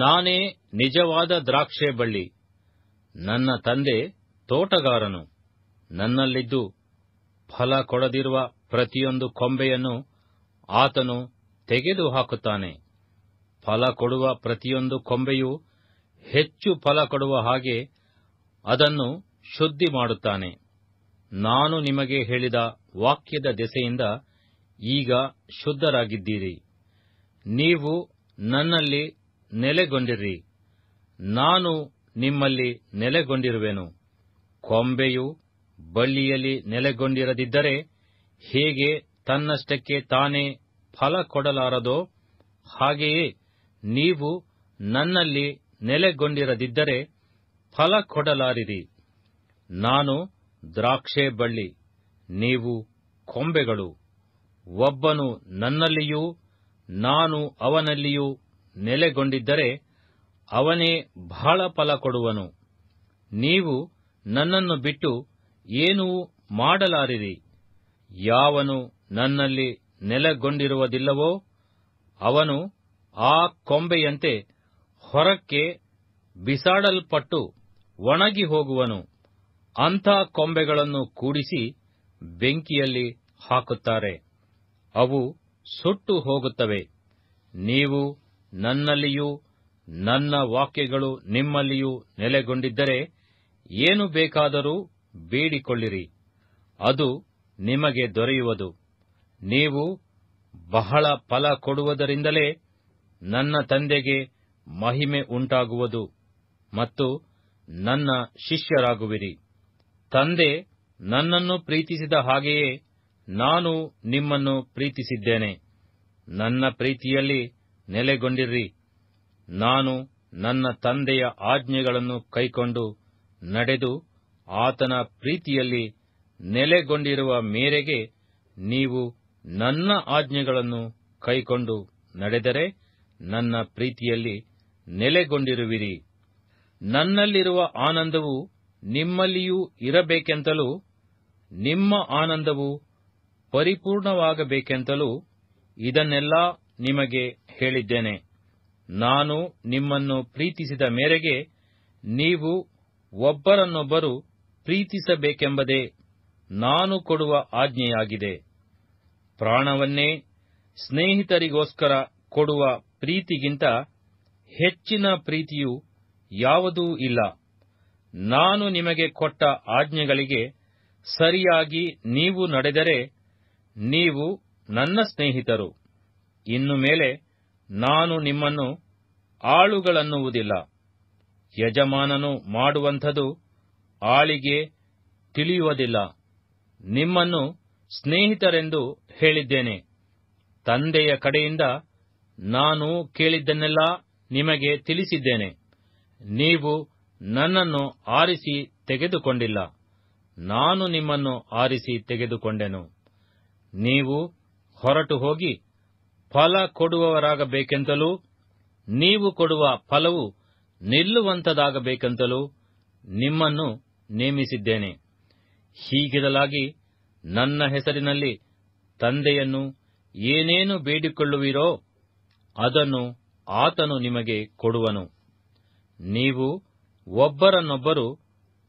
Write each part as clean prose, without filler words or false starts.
ನಾನೇ ನಿಜವಾದ ದ್ರಾಕ್ಷೆ ಬಳ್ಳಿ, ನನ್ನ ತಂದೆ ತೋಟಗಾರನು. ನನ್ನಲ್ಲಿದ್ದು ಫಲ ಕೊಡದಿರುವ ಪ್ರತಿಯೊಂದು ಕೊಂಬೆಯನ್ನು ಆತನು ತೆಗೆದುಹಾಕುತ್ತಾನೆ. ಫಲ ಕೊಡುವ ಪ್ರತಿಯೊಂದು ಕೊಂಬೆಯೂ ಹೆಚ್ಚು ಫಲ ಕೊಡುವ ಹಾಗೆ ಅದನ್ನು ಶುದ್ಧಿ ಮಾಡುತ್ತಾನೆ. ನಾನು ನಿಮಗೆ ಹೇಳಿದ ವಾಕ್ಯದ ದೆಸೆಯಿಂದ ಈಗ ಶುದ್ಧರಾಗಿದ್ದೀರಿ. ನೀವು ನನ್ನಲ್ಲಿ ನೆಲೆಗೊಂಡಿರಿ, ನಾನು ನಿಮ್ಮಲ್ಲಿ ನೆಲೆಗೊಂಡಿರುವೆನು. ಕೊಂಬೆಯು ಬಳ್ಳಿಯಲ್ಲಿ ನೆಲೆಗೊಂಡಿರದಿದ್ದರೆ ಹೇಗೆ ತನ್ನಷ್ಟಕ್ಕೆ ತಾನೇ ಫಲ ಕೊಡಲಾರದೋ, ಹಾಗೆಯೇ ನೀವು ನನ್ನಲ್ಲಿ ನೆಲೆಗೊಂಡಿರದಿದ್ದರೆ ಫಲ ಕೊಡಲಾರಿರಿ. ನಾನು ದ್ರಾಕ್ಷೆ ಬಳ್ಳಿ, ನೀವು ಕೊಂಬೆಗಳು. ಒಬ್ಬನು ನನ್ನಲ್ಲಿಯೂ ನಾನು ಅವನಲ್ಲಿಯೂ ನೆಲೆಗೊಂಡಿದ್ದರೆ ಅವನೇ ಬಹಳ ಫಲ ಕೊಡುವನು. ನೀವು ನನ್ನನ್ನು ಬಿಟ್ಟು ಏನೂ ಮಾಡಲಾರಿರಿ. ಯಾವನು ನನ್ನಲ್ಲಿ ನೆಲೆಗೊಂಡಿರುವುದಿಲ್ಲವೋ ಅವನು ಆ ಕೊಂಬೆಯಂತೆ ಹೊರಕ್ಕೆ ಬಿಸಾಡಲ್ಪಟ್ಟು ಒಣಗಿ ಹೋಗುವನು. ಅಂಥ ಕೊಂಬೆಗಳನ್ನು ಕೂಡಿಸಿ ಬೆಂಕಿಯಲ್ಲಿ ಹಾಕುತ್ತಾರೆ, ಅವು ಸುಟ್ಟು ಹೋಗುತ್ತವೆ. ನೀವು ನನ್ನಲ್ಲಿಯೂ ನನ್ನ ವಾಕ್ಯಗಳು ನಿಮ್ಮಲ್ಲಿಯೂ ನೆಲೆಗೊಂಡಿದ್ದರೆ ಏನು ಬೇಕಾದರೂ ಬೇಡಿಕೊಳ್ಳಿರಿ, ಅದು ನಿಮಗೆ ದೊರೆಯುವುದು. ನೀವು ಬಹಳ ಫಲ ಕೊಡುವುದರಿಂದಲೇ ನನ್ನ ತಂದೆಗೆ ಮಹಿಮೆ ಉಂಟಾಗುವುದು ಮತ್ತು ನನ್ನ ಶಿಷ್ಯರಾಗುವಿರಿ. ತಂದೆ ನನ್ನನ್ನು ಪ್ರೀತಿಸಿದ ಹಾಗೆಯೇ ನಾನು ನಿಮ್ಮನ್ನು ಪ್ರೀತಿಸಿದ್ದೇನೆ. ನನ್ನ ಪ್ರೀತಿಯಲ್ಲಿ ನೆಲೆಗೊಂಡಿರ್ರಿ. ನಾನು ನನ್ನ ತಂದೆಯ ಆಜ್ಞೆಗಳನ್ನು ಕೈಕೊಂಡು ನಡೆದು ಆತನ ಪ್ರೀತಿಯಲ್ಲಿ ನೆಲೆಗೊಂಡಿರುವ ಮೇರೆಗೆ ನೀವು ನನ್ನ ಆಜ್ಞೆಗಳನ್ನು ಕೈಕೊಂಡು ನಡೆದರೆ ನನ್ನ ಪ್ರೀತಿಯಲ್ಲಿ ನೆಲೆಗೊಂಡಿರುವಿರಿ. ನನ್ನಲ್ಲಿರುವ ಆನಂದವು ನಿಮ್ಮಲ್ಲಿಯೂ ಇರಬೇಕೆಂತಲೂ ನಿಮ್ಮ ಆನಂದವು ಪರಿಪೂರ್ಣವಾಗಬೇಕೆಂತಲೂ ಇದನ್ನೆಲ್ಲ ನಿಮಗೆ ಹೇಳಿದ್ದೇನೆ. ನಾನು ನಿಮ್ಮನ್ನು ಪ್ರೀತಿಸಿದ ಮೇರೆಗೆ ನೀವು ಒಬ್ಬರನ್ನೊಬ್ಬರು ಪ್ರೀತಿಸಬೇಕೆಂಬುದೇ ನಾನು ಕೊಡುವ ಆಜ್ಞೆಯಾಗಿದೆ. ಪ್ರಾಣವನ್ನೇ ಸ್ನೇಹಿತರಿಗೋಸ್ಕರ ಕೊಡುವ ಪ್ರೀತಿಗಿಂತ ಹೆಚ್ಚಿನ ಪ್ರೀತಿಯು ಯಾವುದೂ ಇಲ್ಲ. ನಾನು ನಿಮಗೆ ಕೊಟ್ಟ ಆಜ್ಞೆಗಳಿಗೆ ಸರಿಯಾಗಿ ನೀವು ನಡೆದರೆ ನೀವು ನನ್ನ ಸ್ನೇಹಿತರು. ಇನ್ನು ಮೇಲೆ ನಾನು ನಿಮ್ಮನ್ನು ಆಳುಗಳನ್ನುವುದಿಲ್ಲ. ಯಜಮಾನನು ಮಾಡುವಂಥದು ಆಳಿಗೆ ತಿಳಿಯುವುದಿಲ್ಲ. ನಿಮ್ಮನ್ನು ಸ್ನೇಹಿತರೆಂದು ಹೇಳಿದ್ದೇನೆ. ತಂದೆಯ ಕಡೆಯಿಂದ ನಾನು ಕೇಳಿದ್ದನ್ನೆಲ್ಲ ನಿಮಗೆ ತಿಳಿಸಿದ್ದೇನೆ. ನೀವು ನನ್ನನ್ನು ಆರಿಸಿ ತೆಗೆದುಕೊಂಡಿಲ್ಲ, ನಾನು ನಿಮ್ಮನ್ನು ಆರಿಸಿ ತೆಗೆದುಕೊಂಡೆನು. ನೀವು ಹೊರಟು ಹೋಗಿ ಫಲ ಕೊಡುವವರಾಗಬೇಕೆಂತಲೂ ನೀವು ಕೊಡುವ ಫಲವು ನಿಲ್ಲುವಂತದಾಗಬೇಕೆಂತಲೂ ನಿಮ್ಮನ್ನು ನೇಮಿಸಿದ್ದೇನೆ. ಹೀಗಿರಲಾಗಿ ನನ್ನ ಹೆಸರಿನಲ್ಲಿ ತಂದೆಯನ್ನು ಏನೇನು ಬೇಡಿಕೊಳ್ಳುವಿರೋ ಅದನ್ನು ಆತನು ನಿಮಗೆ ಕೊಡುವನು. ನೀವು ಒಬ್ಬರನ್ನೊಬ್ಬರು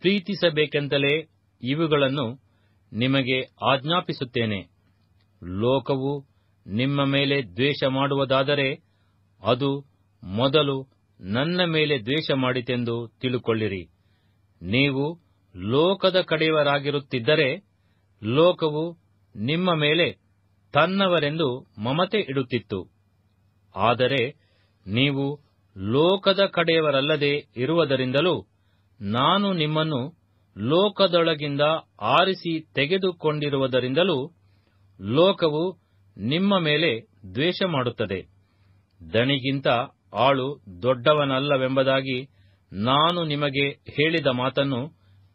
ಪ್ರೀತಿಸಬೇಕೆಂತಲೇ ಇವುಗಳನ್ನು ನಿಮಗೆ ಆಜ್ಞಾಪಿಸುತ್ತೇನೆ. ಲೋಕವು ನಿಮ್ಮ ಮೇಲೆ ದ್ವೇಷ ಮಾಡುವುದಾದರೆ ಅದು ಮೊದಲು ನನ್ನ ಮೇಲೆ ದ್ವೇಷ ಮಾಡಿತೆಂದು ತಿಳುಕೊಳ್ಳಿರಿ. ನೀವು ಲೋಕದ ಕಡೆಯವರಾಗಿರುತ್ತಿದ್ದರೆ ಲೋಕವು ನಿಮ್ಮ ಮೇಲೆ ತನ್ನವರೆಂದು ಮಮತೆ ಇಡುತ್ತಿತ್ತು. ಆದರೆ ನೀವು ಲೋಕದ ಕಡೆಯವರಲ್ಲದೆ ಇರುವುದರಿಂದಲೂ ನಾನು ನಿಮ್ಮನ್ನು ಲೋಕದೊಳಗಿಂದ ಆರಿಸಿ ತೆಗೆದುಕೊಂಡಿರುವುದರಿಂದಲೂ ಲೋಕವು ನಿಮ್ಮ ಮೇಲೆ ದ್ವೇಷ ಮಾಡುತ್ತದೆ. ದಣಿಗಿಂತ ಆಳು ದೊಡ್ಡವನಲ್ಲವೆಂಬುದಾಗಿ ನಾನು ನಿಮಗೆ ಹೇಳಿದ ಮಾತನ್ನು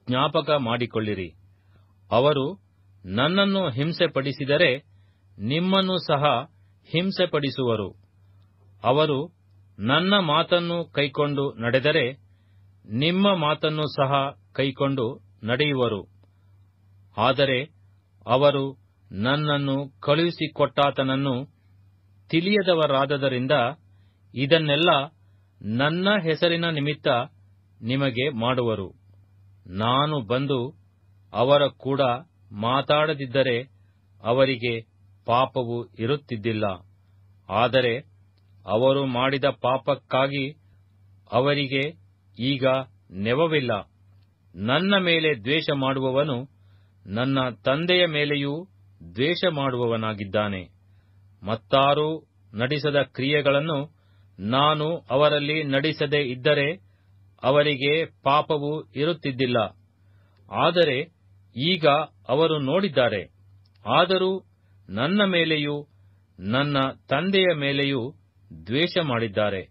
ಜ್ಞಾಪಕ ಮಾಡಿಕೊಳ್ಳಿರಿ. ಅವರು ನನ್ನನ್ನು ಹಿಂಸೆಪಡಿಸಿದರೆ ನಿಮ್ಮನ್ನು ಸಹ ಹಿಂಸೆಪಡಿಸುವರು. ಅವರು ನನ್ನ ಮಾತನ್ನು ಕೈಕೊಂಡು ನಡೆದರೆ ನಿಮ್ಮ ಮಾತನ್ನು ಸಹ ಕೈಕೊಂಡು ನಡೆಯುವರು. ಆದರೆ ಅವರು ನನ್ನನ್ನು ಕಳುಹಿಸಿಕೊಟ್ಟಾತನನ್ನು ತಿಳಿಯದವರಾದದರಿಂದ ಇದನ್ನೆಲ್ಲ ನನ್ನ ಹೆಸರಿನ ನಿಮಿತ್ತ ನಿಮಗೆ ಮಾಡುವರು. ನಾನು ಬಂದು ಅವರ ಕೂಡ ಮಾತಾಡದಿದ್ದರೆ ಅವರಿಗೆ ಪಾಪವು ಇರುತ್ತಿದ್ದಿಲ್ಲ. ಆದರೆ ಅವರು ಮಾಡಿದ ಪಾಪಕ್ಕಾಗಿ ಅವರಿಗೆ ಈಗ ನೆವವಿಲ್ಲ. ನನ್ನ ಮೇಲೆ ದ್ವೇಷ ಮಾಡುವವನು ನನ್ನ ತಂದೆಯ ಮೇಲೆಯೂ ದ್ವೇಷ ಮಾಡುವವನಾಗಿದ್ದಾನೆ. ಮತ್ತಾರೂ ನಡೆಸದ ಕ್ರಿಯೆಗಳನ್ನು ನಾನು ಅವರಲ್ಲಿ ನಡೆಸದೇ ಇದ್ದರೆ ಅವರಿಗೆ ಪಾಪವು ಇರುತ್ತಿದ್ದಿಲ್ಲ. ಆದರೆ ಈಗ ಅವರು ನೋಡಿದ್ದಾರೆ. ಆದರೂ ನನ್ನ ಮೇಲೆಯೂ ನನ್ನ ತಂದೆಯ ಮೇಲೆಯೂ ದ್ವೇಷ ಮಾಡಿದ್ದಾರೆ.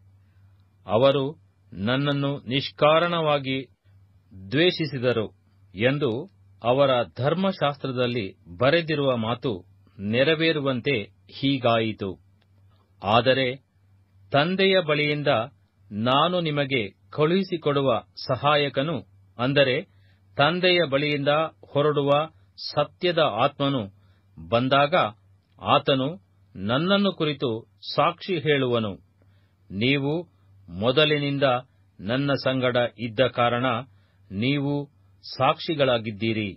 ಅವರು ನನ್ನನ್ನು ನಿಷ್ಕಾರಣವಾಗಿ ದ್ವೇಷಿಸಿದರು ಎಂದು ಅವರ ಧರ್ಮಶಾಸ್ತ್ರದಲ್ಲಿ ಬರೆದಿರುವ ಮಾತು ನೆರವೇರುವಂತೆ ಹೀಗಾಯಿತು. ಆದರೆ ತಂದೆಯ ಬಳಿಯಿಂದ ನಾನು ನಿಮಗೆ ಕಳುಹಿಸಿಕೊಡುವ ಸಹಾಯಕನು, ಅಂದರೆ ತಂದೆಯ ಬಳಿಯಿಂದ ಹೊರಡುವ ಸತ್ಯದ ಆತ್ಮನು ಬಂದಾಗ ಆತನು ನನ್ನನ್ನು ಕುರಿತು ಸಾಕ್ಷಿ ಹೇಳುವನು. ನೀವು ಮೊದಲಿನಿಂದ ನನ್ನ ಸಂಗಡ ಇದ್ದ ಕಾರಣ ನೀವು ಸಾಕ್ಷಿಗಳಾಗಿದ್ದೀರಿ.